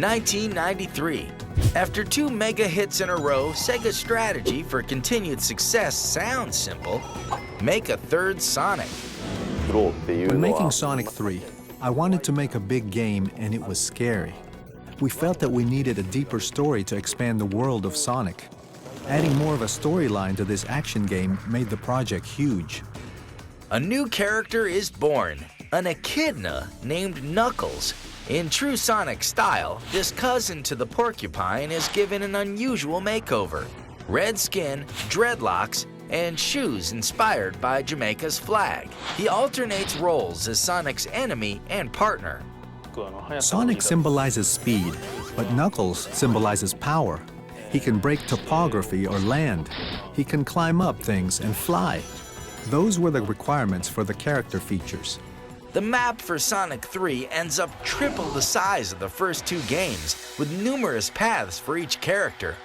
1993. After 2 mega hits in a row, Sega's strategy for continued success sounds simple. Make a third Sonic. When making Sonic 3, I wanted to make a big game, and it was scary. We felt that we needed a deeper story to expand the world of Sonic. Adding more of a storyline to this action game made the project huge. A new character is born, an echidna named Knuckles. In true Sonic style, this cousin to the porcupine is given an unusual makeover. Red skin, dreadlocks, and shoes inspired by Jamaica's flag. He alternates roles as Sonic's enemy and partner. Sonic symbolizes speed, but Knuckles symbolizes power. He can break topography or land. He can climb up things and fly. Those were the requirements for the character features. The map for Sonic 3 ends up triple the size of the first 2 games, with numerous paths for each character.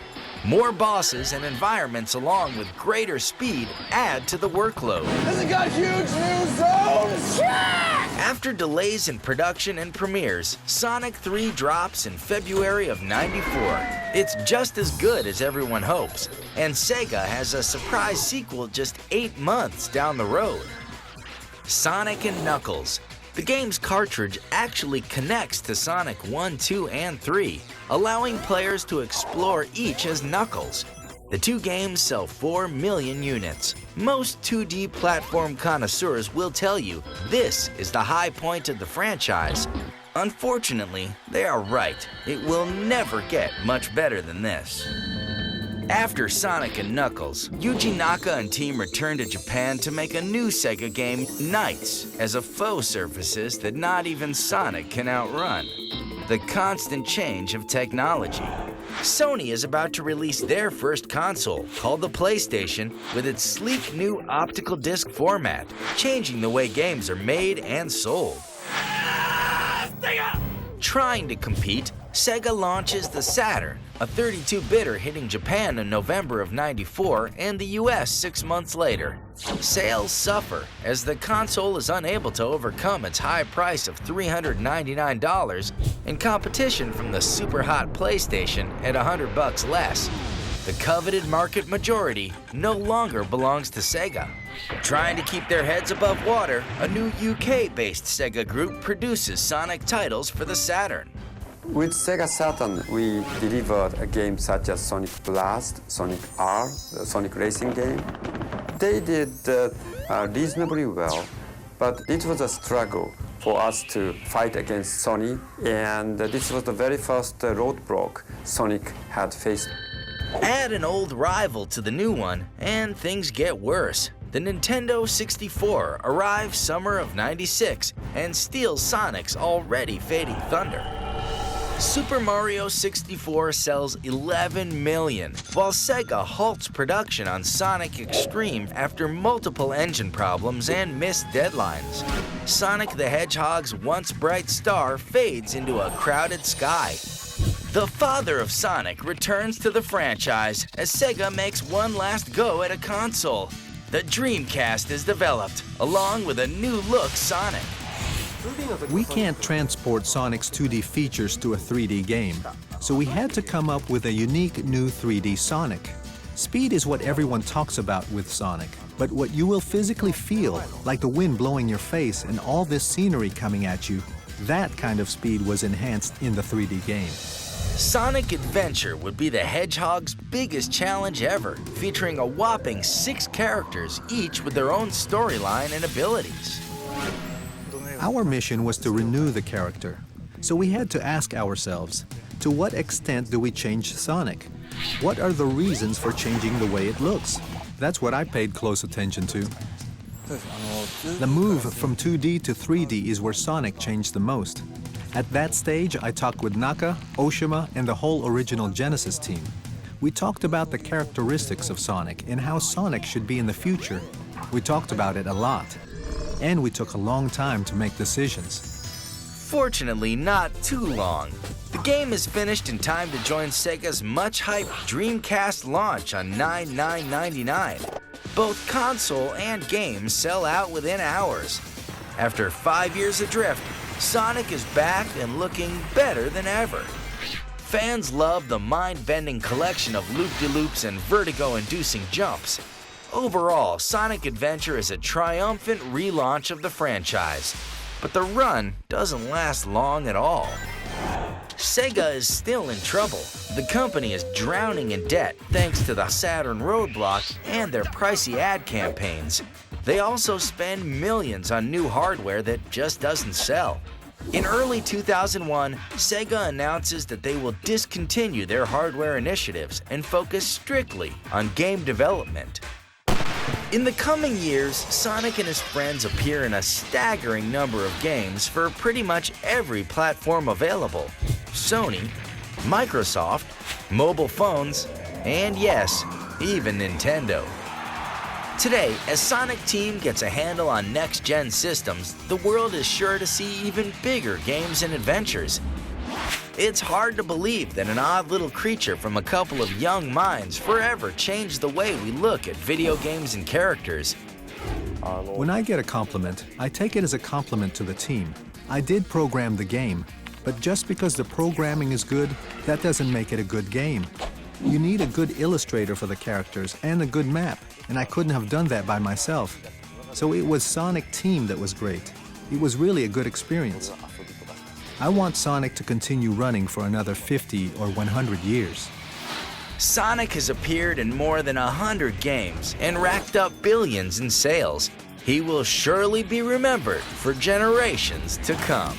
More bosses and environments along with greater speed add to the workload. Has it got huge new zones? Yeah! After delays in production and premieres, Sonic 3 drops in February of '94. It's just as good as everyone hopes, and Sega has a surprise sequel just 8 months down the road. Sonic and Knuckles. The game's cartridge actually connects to Sonic 1, 2, and 3, allowing players to explore each as Knuckles. The 2 games sell 4 million units. Most 2D platform connoisseurs will tell you this is the high point of the franchise. Unfortunately, they are right. It will never get much better than this. After Sonic and Knuckles, Yuji Naka and team returned to Japan to make a new Sega game, Knights, as a foe surfaces that not even Sonic can outrun. The constant change of technology. Sony is about to release their first console, called the PlayStation, with its sleek new optical disc format, changing the way games are made and sold. Trying to compete, Sega launches the Saturn, a 32-bitter hitting Japan in November of '94 and the US 6 months later. Sales suffer as the console is unable to overcome its high price of $399 in competition from the super-hot PlayStation at $100 less. The coveted market majority no longer belongs to Sega. Trying to keep their heads above water, a new UK-based Sega group produces Sonic titles for the Saturn. With Sega Saturn, we delivered a game such as Sonic Blast, Sonic R, the Sonic racing game. They did reasonably well, but it was a struggle for us to fight against Sony, and this was the very first roadblock Sonic had faced. Add an old rival to the new one, and things get worse. The Nintendo 64 arrives summer of '96 and steals Sonic's already fading thunder. Super Mario 64 sells 11 million, while Sega halts production on Sonic Extreme after multiple engine problems and missed deadlines. Sonic the Hedgehog's once bright star fades into a crowded sky. The father of Sonic returns to the franchise as Sega makes one last go at a console. The Dreamcast is developed, along with a new-look Sonic. We can't transport Sonic's 2D features to a 3D game, so we had to come up with a unique new 3D Sonic. Speed is what everyone talks about with Sonic, but what you will physically feel, like the wind blowing your face and all this scenery coming at you, that kind of speed was enhanced in the 3D game. Sonic Adventure would be the Hedgehog's biggest challenge ever, featuring a whopping 6 characters, each with their own storyline and abilities. Our mission was to renew the character, so we had to ask ourselves, to what extent do we change Sonic? What are the reasons for changing the way it looks? That's what I paid close attention to. The move from 2D to 3D is where Sonic changed the most. At that stage, I talked with Naka, Oshima, and the whole original Genesis team. We talked about the characteristics of Sonic and how Sonic should be in the future. We talked about it a lot. And we took a long time to make decisions. Fortunately, not too long. The game is finished in time to join Sega's much-hyped Dreamcast launch on 9/9/99. Both console and game sell out within hours. After 5 years adrift, Sonic is back and looking better than ever. Fans love the mind-bending collection of loop-de-loops and vertigo-inducing jumps. Overall, Sonic Adventure is a triumphant relaunch of the franchise, but the run doesn't last long at all. Sega is still in trouble. The company is drowning in debt thanks to the Saturn roadblock and their pricey ad campaigns. They also spend millions on new hardware that just doesn't sell. In early 2001, Sega announces that they will discontinue their hardware initiatives and focus strictly on game development. In the coming years, Sonic and his friends appear in a staggering number of games for pretty much every platform available: Sony, Microsoft, mobile phones, and yes, even Nintendo. Today, as Sonic Team gets a handle on next-gen systems, the world is sure to see even bigger games and adventures. It's hard to believe that an odd little creature from a couple of young minds forever changed the way we look at video games and characters. When I get a compliment, I take it as a compliment to the team. I did program the game, but just because the programming is good, that doesn't make it a good game. You need a good illustrator for the characters and a good map, and I couldn't have done that by myself. So it was Sonic Team that was great. It was really a good experience. I want Sonic to continue running for another 50 or 100 years. Sonic has appeared in more than 100 games and racked up billions in sales. He will surely be remembered for generations to come.